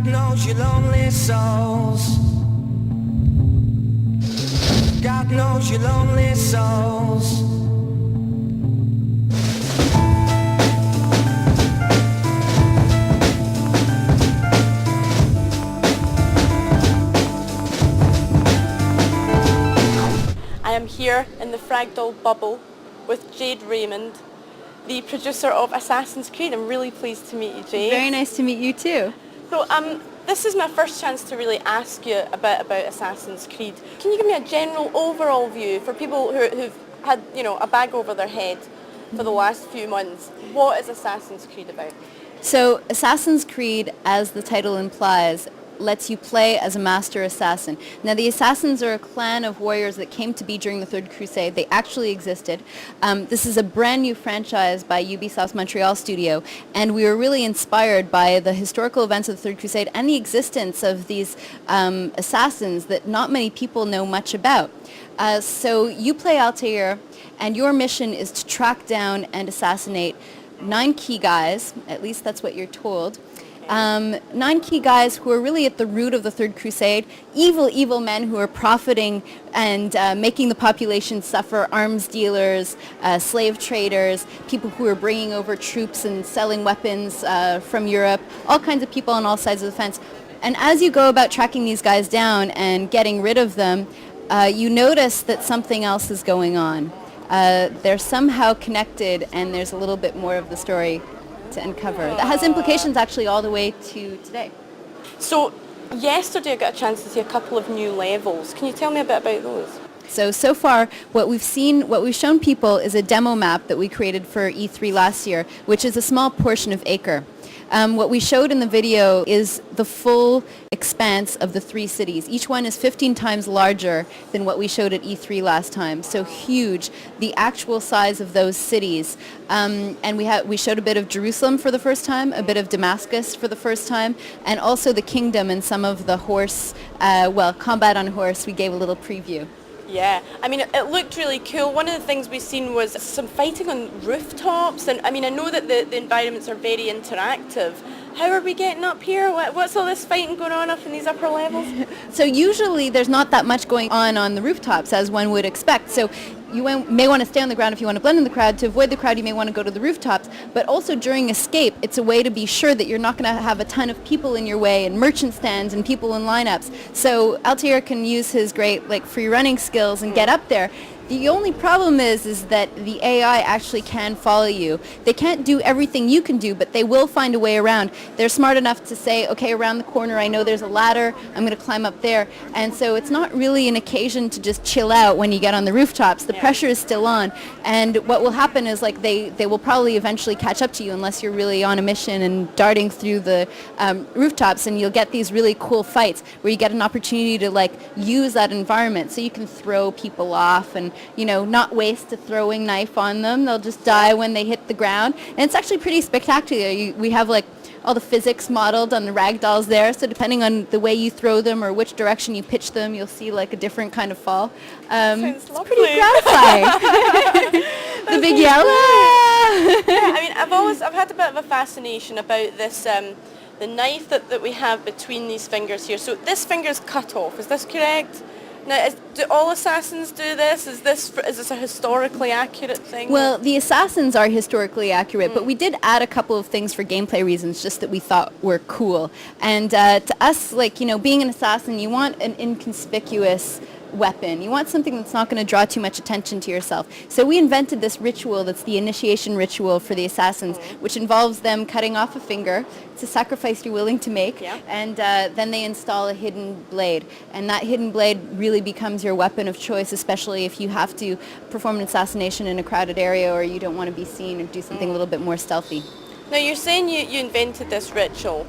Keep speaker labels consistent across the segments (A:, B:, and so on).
A: God knows you lonely souls. God knows you lonely souls.
B: I am here in the Frag Doll bubble with Jade Raymond, the producer of Assassin's Creed. I'm really pleased to meet you, Jade.
C: Very nice to meet you too.
B: So this is my first chance to really ask you a bit about Assassin's Creed. Can you give me a general overall view for people who've had, a bag over their head for the last few months? What is Assassin's Creed about?
C: So Assassin's Creed, as the title implies, lets you play as a master assassin. Now the assassins are a clan of warriors that came to be during the Third Crusade. They actually existed. This is a brand new franchise by Ubisoft's Montreal studio, and we were really inspired by the historical events of the Third Crusade and the existence of these assassins that not many people know much about. So you play Altair, and your mission is to track down and assassinate 9 key guys, at least that's what you're told. 9 key guys who are really at the root of the Third Crusade, evil men who are profiting and making the population suffer, arms dealers, slave traders, people who are bringing over troops and selling weapons from Europe, all kinds of people on all sides of the fence. And as you go about tracking these guys down and getting rid of them, you notice that something else is going on. They're somehow connected, and there's a little bit more of the story to uncover. That has implications actually all the way to today.
B: So yesterday I got a chance to see a couple of new levels. Can you tell me a bit about those?
C: So far, what we've shown people is a demo map that we created for E3 last year, which is a small portion of Acre. What we showed in the video is the full expanse of the 3 cities. Each one is 15 times larger than what we showed at E3 last time. So huge, the actual size of those cities. And we showed a bit of Jerusalem for the first time, a bit of Damascus for the first time, and also the kingdom and some of the combat on horse. We gave a little preview.
B: Yeah, I mean, it looked really cool. One of the things we've seen was some fighting on rooftops, and I mean, I know that the environments are very interactive. How are we getting up here? What's all this fighting going on up in these upper levels?
C: So usually there's not that much going on the rooftops, as one would expect. So you may want to stay on the ground if you want to blend in the crowd. To avoid the crowd, you may want to go to the rooftops. But also during escape, it's a way to be sure that you're not going to have a ton of people in your way and merchant stands and people in lineups. So Altair can use his great free running skills and get up there. The only problem is that the AI actually can follow you. They can't do everything you can do, but they will find a way around. They're smart enough to say, okay, around the corner I know there's a ladder, I'm going to climb up there. And so it's not really an occasion to just chill out when you get on the rooftops. The pressure is still on. And what will happen is they will probably eventually catch up to you unless you're really on a mission and darting through the rooftops, and you'll get these really cool fights where you get an opportunity to use that environment so you can throw people off and not waste a throwing knife on them. They'll just die when they hit the ground. And it's actually pretty spectacular. We have all the physics modeled on the rag dolls there, so depending on the way you throw them or which direction you pitch them, you'll see a different kind of fall.
B: Sounds
C: it's
B: lovely.
C: Pretty gratifying. The big yell.
B: Yeah, I mean, I've had a bit of a fascination about this, the knife that we have between these fingers here. So this finger's cut off, is this correct? Now, do all assassins do this? Is this a historically accurate thing?
C: Well, the assassins are historically accurate, but we did add a couple of things for gameplay reasons, just that we thought were cool. And to us, being an assassin, you want an inconspicuous weapon. You want something that's not going to draw too much attention to yourself. So we invented this ritual that's the initiation ritual for the assassins, which involves them cutting off a finger. It's a sacrifice you're willing to make, and then they install a hidden blade. And that hidden blade really becomes your weapon of choice, especially if you have to perform an assassination in a crowded area or you don't want to be seen or do something a little bit more stealthy.
B: Now, you're saying you invented this ritual.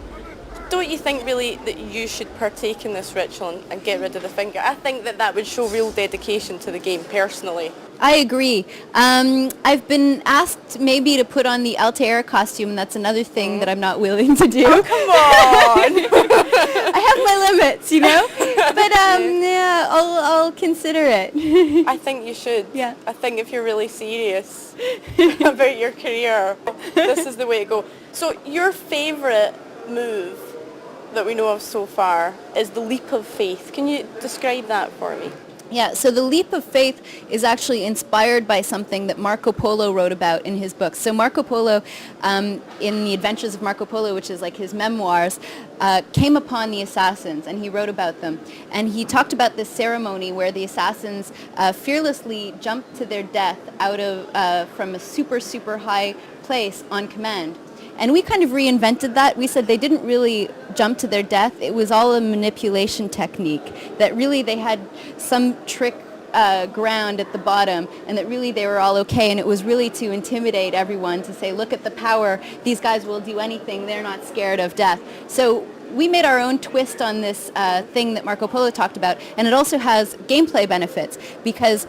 B: Don't you think really that you should partake in this ritual and get rid of the finger? I think that would show real dedication to the game, personally.
C: I agree. I've been asked maybe to put on the Altair costume, and that's another thing that I'm not willing to do.
B: Oh, come on!
C: I have my limits, But yeah, I'll consider it.
B: I think you should.
C: Yeah.
B: I think if you're really serious about your career, this is the way to go. So your favourite move that we know of so far is the leap of faith. Can you describe that for me?
C: Yeah, so the leap of faith is actually inspired by something that Marco Polo wrote about in his books. So Marco Polo, in The Adventures of Marco Polo, which is like his memoirs, came upon the assassins and he wrote about them. And he talked about this ceremony where the assassins fearlessly jumped to their death out of from a super, super high place on command. And we kind of reinvented that. We said they didn't really jump to their death. It was all a manipulation technique, that really they had some trick ground at the bottom and that really they were all okay. And it was really to intimidate everyone, to say, look at the power. These guys will do anything. They're not scared of death. So we made our own twist on this thing that Marco Polo talked about. And it also has gameplay benefits because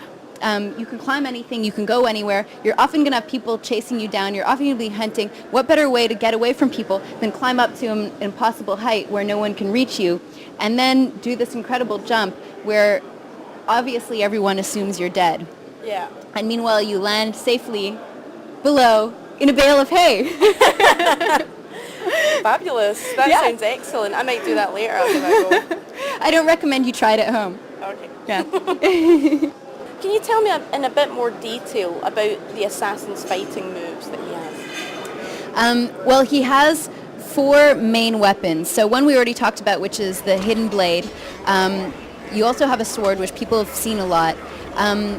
C: you can climb anything, you can go anywhere. You're often going to have people chasing you down. You're often going to be hunting. What better way to get away from people than climb up to an impossible height where no one can reach you and then do this incredible jump where obviously everyone assumes you're dead.
B: Yeah.
C: And meanwhile you land safely below in a bale of hay.
B: Fabulous. That
C: Yeah.
B: sounds excellent. I might do that later after I go.
C: I don't recommend you try it at home.
B: Okay.
C: Yeah.
B: Can you tell me in a bit more detail about the assassin's fighting moves that he has?
C: Well, he has 4 main weapons. So one we already talked about, which is the hidden blade. You also have a sword, which people have seen a lot.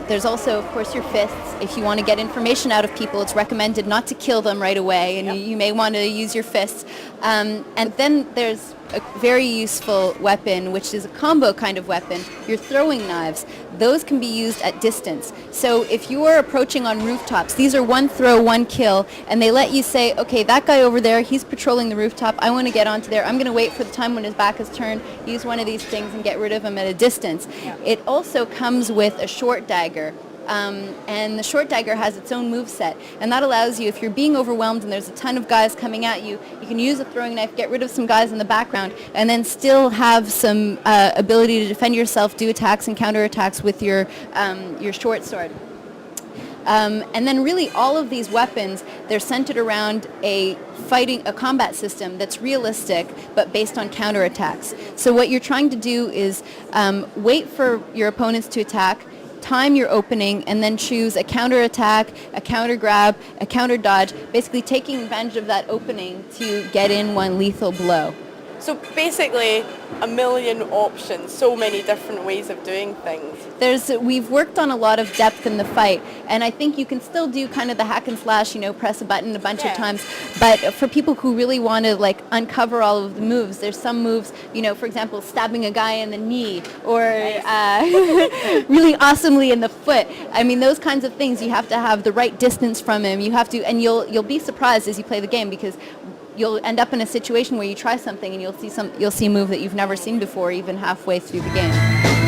C: There's also, of course, your fists. If you want to get information out of people, it's recommended not to kill them right away, and you may want to use your fists. And then there's a very useful weapon, which is a combo kind of weapon, your throwing knives. Those can be used at distance. So if you are approaching on rooftops, these are 1 throw, 1 kill, and they let you say, okay, that guy over there, he's patrolling the rooftop, I want to get onto there, I'm going to wait for the time when his back is turned, use one of these things and get rid of him at a distance.
B: Yeah.
C: It also comes with a short dagger. And the short dagger has its own moveset, and that allows you, if you're being overwhelmed and there's a ton of guys coming at you, you can use a throwing knife, get rid of some guys in the background, and then still have some ability to defend yourself, do attacks and counterattacks with your short sword. And then really all of these weapons, they're centered around a combat system that's realistic but based on counterattacks. So what you're trying to do is wait for your opponents to attack, time your opening, and then choose a counter-attack, a counter-grab, a counter-dodge, basically taking advantage of that opening to get in one lethal blow.
B: So basically, a million options, so many different ways of doing things.
C: We've worked on a lot of depth in the fight, and I think you can still do kind of the hack and slash, press a button a bunch of times, but for people who really want to uncover all of the moves, there's some moves, for example, stabbing a guy in the knee, or really awesomely in the foot. I mean, those kinds of things, you have to have the right distance from him. You have to, and you'll be surprised as you play the game, because you'll end up in a situation where you try something and you'll see a move that you've never seen before, even halfway through the game.